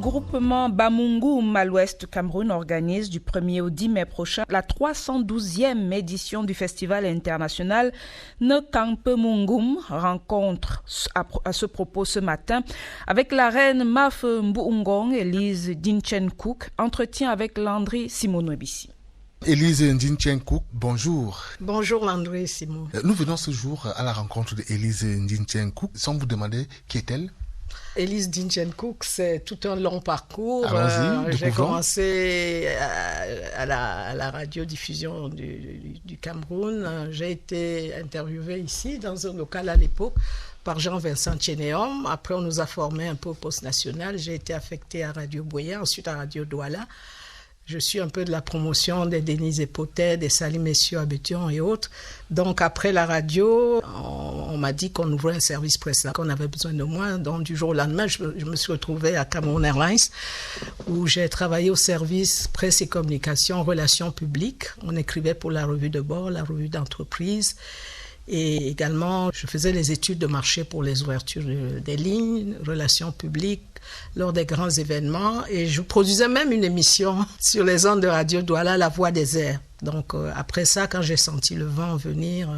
regroupement Bamungum à l'ouest du Cameroun organise du 1er au 10 mai prochain la 312e édition du festival international Nkampe Mungum. Rencontre à ce propos ce matin avec la reine Maf Mboungong, Elise Dinchenkouk. Entretien avec Landry Simonoebisi. Elise Ndinchenkouk, bonjour. Bonjour Landry Simon. Nous venons ce jour à la rencontre d'Elise Ndinchenkouk. Sans vous demander qui est-elle? Elise Dinchenkouk, c'est tout un long parcours. J'ai commencé à la radiodiffusion du Cameroun. J'ai été interviewée ici dans un local à l'époque par Jean-Vincent Tchénéom. Après, on nous a formés un peu au poste national. J'ai été affectée à Radio Boya, ensuite à Radio Douala. Je suis un peu de la promotion des Denise Epotet, des Salim Messieurs Abétion et autres. Donc après la radio, on m'a dit qu'on ouvrait un service presse, qu'on avait besoin de moi. Donc du jour au lendemain, je me suis retrouvée à Cameroun Airlines, où j'ai travaillé au service presse et communication, relations publiques. On écrivait pour la revue de bord, la revue d'entreprise. Et également, je faisais les études de marché pour les ouvertures des lignes, relations publiques, lors des grands événements. Et je produisais même une émission sur les ondes de Radio Douala, La Voix des airs. Donc après ça, quand j'ai senti le vent venir,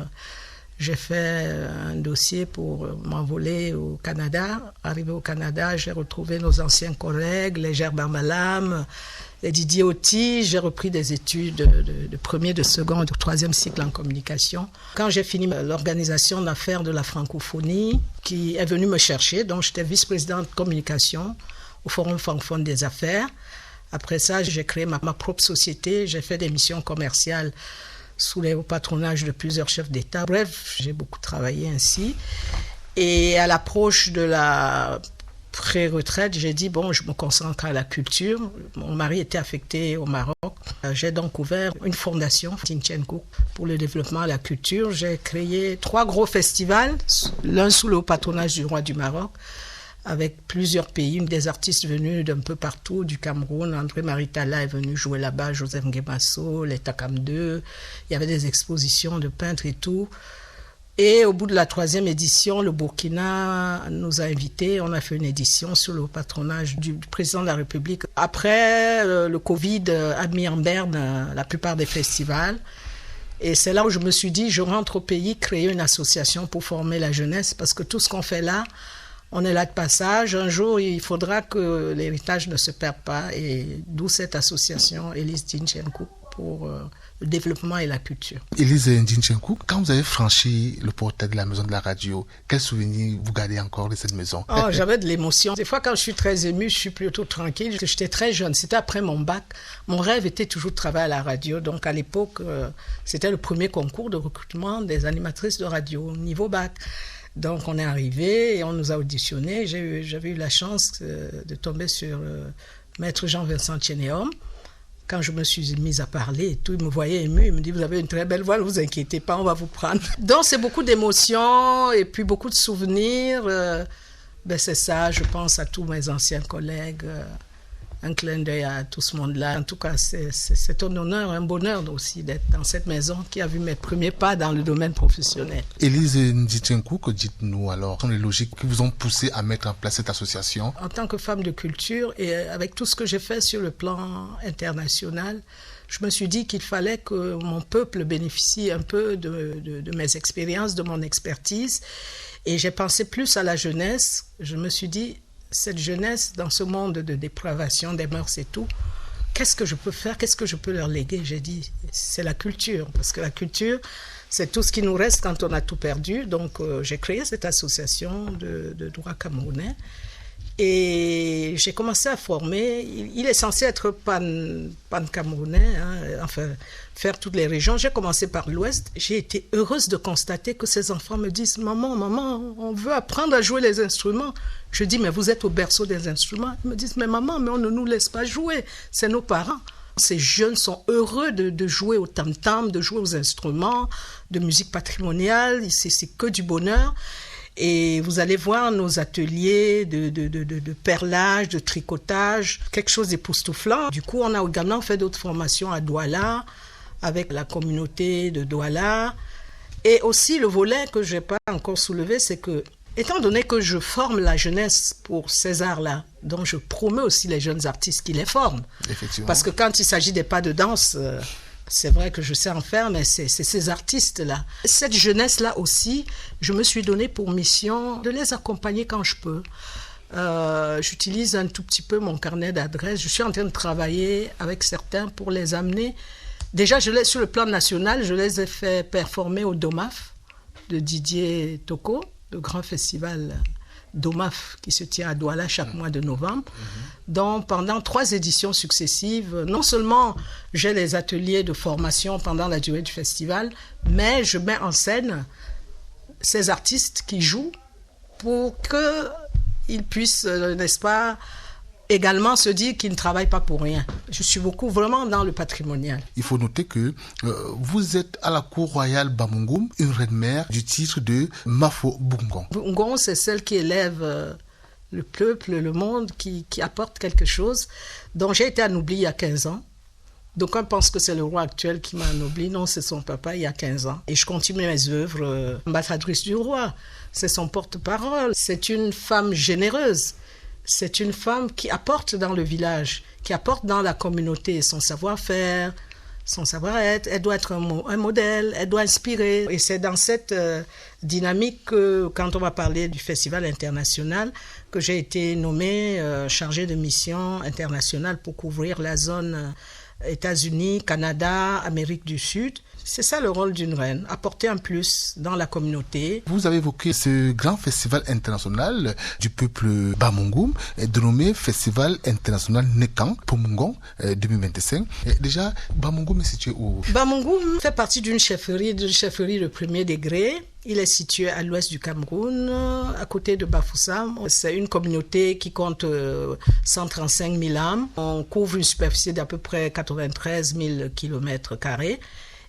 j'ai fait un dossier pour m'envoler au Canada. Arrivé au Canada, j'ai retrouvé nos anciens collègues, les Gerber Malam, les Didier Oti. J'ai repris des études de premier, de second, de troisième cycle en communication. Quand j'ai fini l'organisation d'affaires de la francophonie, qui est venue me chercher, donc j'étais vice-présidente de communication au Forum francophone des affaires. Après ça, j'ai créé ma propre société. J'ai fait des missions commerciales sous le patronage de plusieurs chefs d'État. Bref, j'ai beaucoup travaillé ainsi. Et à l'approche de la pré-retraite, j'ai dit, bon, je me consacre à la culture. Mon mari était affecté au Maroc. J'ai donc ouvert une fondation, Dinchenkouk, pour le développement de la culture. J'ai créé 3 gros festivals, l'un sous le patronage du roi du Maroc, avec plusieurs pays, des artistes venus d'un peu partout, du Cameroun. André Maritala est venu jouer là-bas, Joseph Nguemasso, les Takam 2. Il y avait des expositions de peintres et tout. Et au bout de la 3e édition, le Burkina nous a invités. On a fait une édition sous le patronage du président de la République. Après, le Covid a mis en berne la plupart des festivals. Et c'est là où je me suis dit, je rentre au pays, créer une association pour former la jeunesse, parce que tout ce qu'on fait là, on est là de passage. Un jour, il faudra que l'héritage ne se perde pas. Et d'où cette association, Elise Dinchenkouk, pour le développement et la culture. Elise Dinchenkouk, quand vous avez franchi le portail de la maison de la radio, quels souvenirs vous gardez encore de cette maison? J'avais de l'émotion. Des fois, quand je suis très émue, je suis plutôt tranquille. J'étais très jeune. C'était après mon bac. Mon rêve était toujours de travailler à la radio. Donc, à l'époque, c'était le premier concours de recrutement des animatrices de radio, niveau bac. Donc, on est arrivé et on nous a auditionnés. J'avais eu la chance de tomber sur maître Jean-Vincent Tchénéom. Quand je me suis mise à parler et tout, il me voyait ému. Il me dit, vous avez une très belle voix, ne vous inquiétez pas, on va vous prendre. Donc, c'est beaucoup d'émotions et puis beaucoup de souvenirs. C'est ça, je pense à tous mes anciens collègues. Un clin d'œil à tout ce monde-là. En tout cas, c'est un honneur, un bonheur aussi d'être dans cette maison qui a vu mes premiers pas dans le domaine professionnel. Elise Ndinchenkouk, dites-nous alors, quelles sont les logiques qui vous ont poussé à mettre en place cette association? En tant que femme de culture et avec tout ce que j'ai fait sur le plan international, je me suis dit qu'il fallait que mon peuple bénéficie un peu de mes expériences, de mon expertise. Et j'ai pensé plus à la jeunesse. Je me suis dit, cette jeunesse, dans ce monde de dépravation des mœurs et tout, qu'est-ce que je peux faire, qu'est-ce que je peux leur léguer? J'ai dit, c'est la culture, parce que la culture, c'est tout ce qui nous reste quand on a tout perdu. Donc, j'ai créé cette association de droit camerounais et j'ai commencé à former. Il est censé être pan-camerounais, enfin, faire toutes les régions. J'ai commencé par l'Ouest. J'ai été heureuse de constater que ces enfants me disent, maman, on veut apprendre à jouer les instruments. Je dis, mais vous êtes au berceau des instruments. Ils me disent, mais maman, mais on ne nous laisse pas jouer. C'est nos parents. Ces jeunes sont heureux de jouer au tam-tam, de jouer aux instruments, de musique patrimoniale. C'est que du bonheur. Et vous allez voir nos ateliers de perlage, de tricotage, quelque chose d'époustouflant. Du coup, on a également fait d'autres formations à Douala, avec la communauté de Douala. Et aussi, le volet que je n'ai pas encore soulevé, c'est que Étant donné que je forme la jeunesse pour ces arts-là, donc je promeux aussi les jeunes artistes qui les forment. Effectivement. Parce que quand il s'agit des pas de danse, c'est vrai que je sais en faire, mais c'est ces artistes-là. Cette jeunesse-là aussi, je me suis donné pour mission de les accompagner quand je peux. J'utilise un tout petit peu mon carnet d'adresses. Je suis en train de travailler avec certains pour les amener. Déjà, sur le plan national, je les ai fait performer au DOMAF de Didier Toko, le grand festival DOMAF qui se tient à Douala chaque mois de novembre. Donc, pendant 3 éditions successives, non seulement j'ai les ateliers de formation pendant la durée du festival, mais je mets en scène ces artistes qui jouent pour qu'ils puissent, n'est-ce pas, également se dire qu'ils ne travaillent pas pour rien. Je suis beaucoup vraiment dans le patrimonial. Il faut noter que vous êtes à la cour royale Bamungum, une reine-mère du titre de Mafo Bungon. Bungon, c'est celle qui élève le peuple, le monde, qui apporte quelque chose. Donc j'ai été anoblie il y a 15 ans. Donc on pense que c'est le roi actuel qui m'a anoblie. Non, c'est son papa il y a 15 ans. Et je continue mes œuvres. Ambassadrice du roi, c'est son porte-parole. C'est une femme généreuse. C'est une femme qui apporte dans le village, qui apporte dans la communauté son savoir-faire, son savoir-être. Elle doit être un modèle, elle doit inspirer. Et c'est dans cette dynamique que, quand on va parler du festival international, que j'ai été nommée chargée de mission internationale pour couvrir la zone États-Unis, Canada, Amérique du Sud. C'est ça le rôle d'une reine, apporter un plus dans la communauté. Vous avez évoqué ce grand festival international du peuple Bamungum, dénommé Festival international Nekang Pomungon 2025. Et déjà, Bamungum est situé où? Bamungum fait partie d'une chefferie de premier degré. Il est situé à l'ouest du Cameroun, à côté de Bafoussam. C'est une communauté qui compte 135 000 âmes. On couvre une superficie d'à peu près 93 000 km².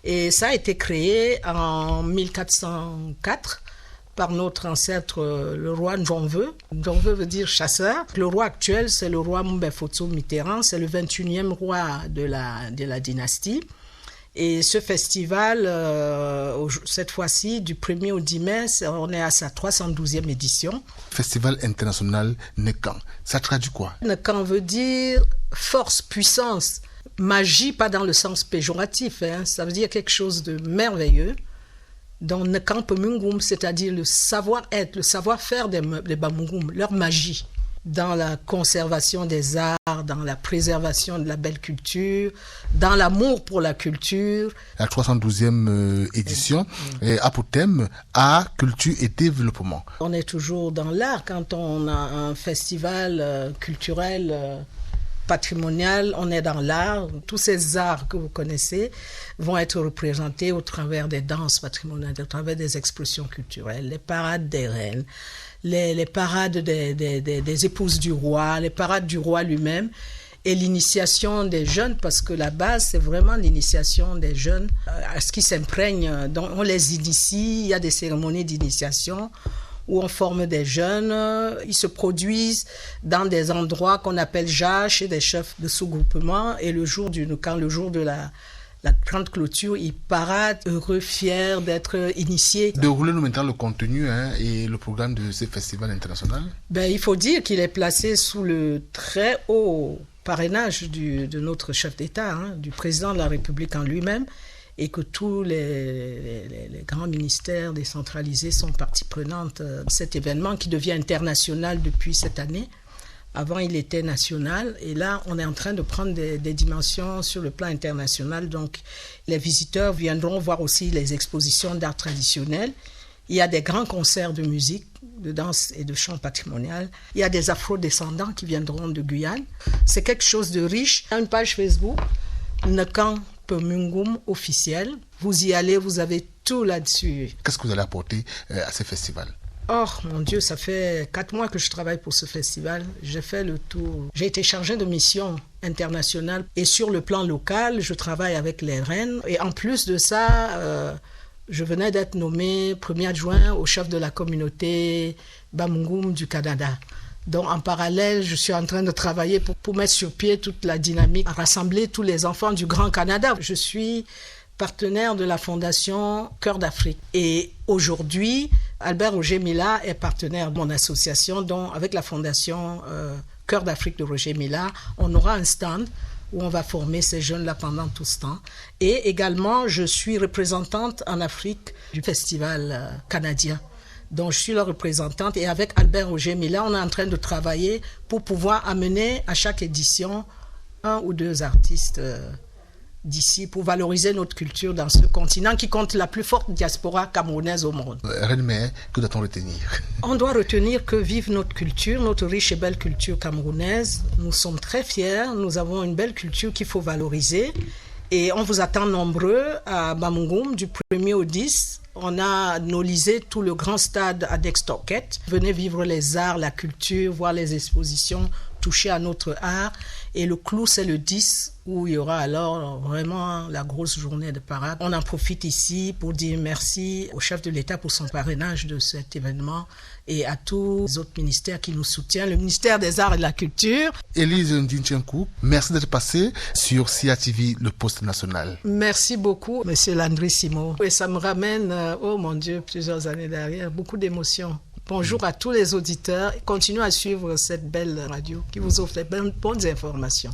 Et ça a été créé en 1404 par notre ancêtre, le roi Ndjongve. Ndjongve veut dire chasseur. Le roi actuel, c'est le roi Mbefotso Mitterrand. C'est le 21e roi de la dynastie. Et ce festival, cette fois-ci, du 1er au 10 mai, on est à sa 312e édition. Festival international Nekang, ça traduit quoi? Nekang veut dire force, puissance. Magie, pas dans le sens péjoratif, hein. Ça veut dire quelque chose de merveilleux. Donc, Nekang Pemungum, c'est-à-dire le savoir-être, le savoir-faire des Bamungum, leur magie, dans la conservation des arts, dans la préservation de la belle culture, dans l'amour pour la culture. La 312e édition a pour thème art, culture et développement. On est toujours dans l'art quand on a un festival culturel patrimonial, on est dans l'art. Tous ces arts que vous connaissez vont être représentés au travers des danses patrimoniales, au travers des expressions culturelles, les parades des reines, les parades des épouses du roi, les parades du roi lui-même et l'initiation des jeunes, parce que la base, c'est vraiment l'initiation des jeunes à ce qui s'imprègne. Donc, on les initie, il y a des cérémonies d'initiation où on forme des jeunes, ils se produisent dans des endroits qu'on appelle JACH, chez des chefs de sous-groupement, et quand le jour de la grande clôture, ils paradent heureux, fiers d'être initiés. Déroulez-nous maintenant le contenu et le programme de ce festival international. Il faut dire qu'il est placé sous le très haut parrainage de notre chef d'État, du président de la République en lui-même, et que tous les grands ministères décentralisés sont partie prenante de cet événement qui devient international depuis cette année. Avant, il était national et là, on est en train de prendre des dimensions sur le plan international. Donc, les visiteurs viendront voir aussi les expositions d'art traditionnel. Il y a des grands concerts de musique, de danse et de chant patrimonial. Il y a des afro-descendants qui viendront de Guyane. C'est quelque chose de riche. Il y a une page Facebook, Nekang Pemungum officiel. Vous y allez, vous avez tout là-dessus. Qu'est-ce que vous allez apporter à ce festival? Oh mon Dieu, ça fait 4 mois que je travaille pour ce festival. J'ai fait le tour. J'ai été chargée de mission internationale et sur le plan local, je travaille avec les reines. Et en plus de ça, je venais d'être nommée premier adjoint au chef de la communauté Bamungum du Canada. Donc en parallèle, je suis en train de travailler pour mettre sur pied toute la dynamique, rassembler tous les enfants du Grand Canada. Je suis partenaire de la Fondation Cœur d'Afrique. Et aujourd'hui, Albert Roger Mila est partenaire de mon association, donc avec la Fondation Cœur d'Afrique de Roger Mila, on aura un stand où on va former ces jeunes-là pendant tout ce temps. Et également, je suis représentante en Afrique du festival canadien. Donc, je suis la représentante et avec Albert Roger Mila, on est en train de travailler pour pouvoir amener à chaque édition 1 ou 2 artistes d'ici pour valoriser notre culture dans ce continent qui compte la plus forte diaspora camerounaise au monde. Reine-Mère, que doit-on retenir? On doit retenir que vive notre culture, notre riche et belle culture camerounaise. Nous sommes très fiers, nous avons une belle culture qu'il faut valoriser et on vous attend nombreux à Bamougoum du 1er au 10. On a analysé tout le grand stade à Dextorquette. Venez vivre les arts, la culture, voir les expositions, toucher à notre art. Et le clou, c'est le 10, où il y aura alors vraiment la grosse journée de parade. On en profite ici pour dire merci au chef de l'État pour son parrainage de cet événement et à tous les autres ministères qui nous soutiennent, le ministère des Arts et de la Culture. Élise Ndinchenkou, merci d'être passée sur CIATV, le poste national. Merci beaucoup, Monsieur Landry Simon. Et ça me ramène, oh mon Dieu, plusieurs années derrière, beaucoup d'émotions. Bonjour à tous les auditeurs. Continuez à suivre cette belle radio qui vous offre de bonnes informations.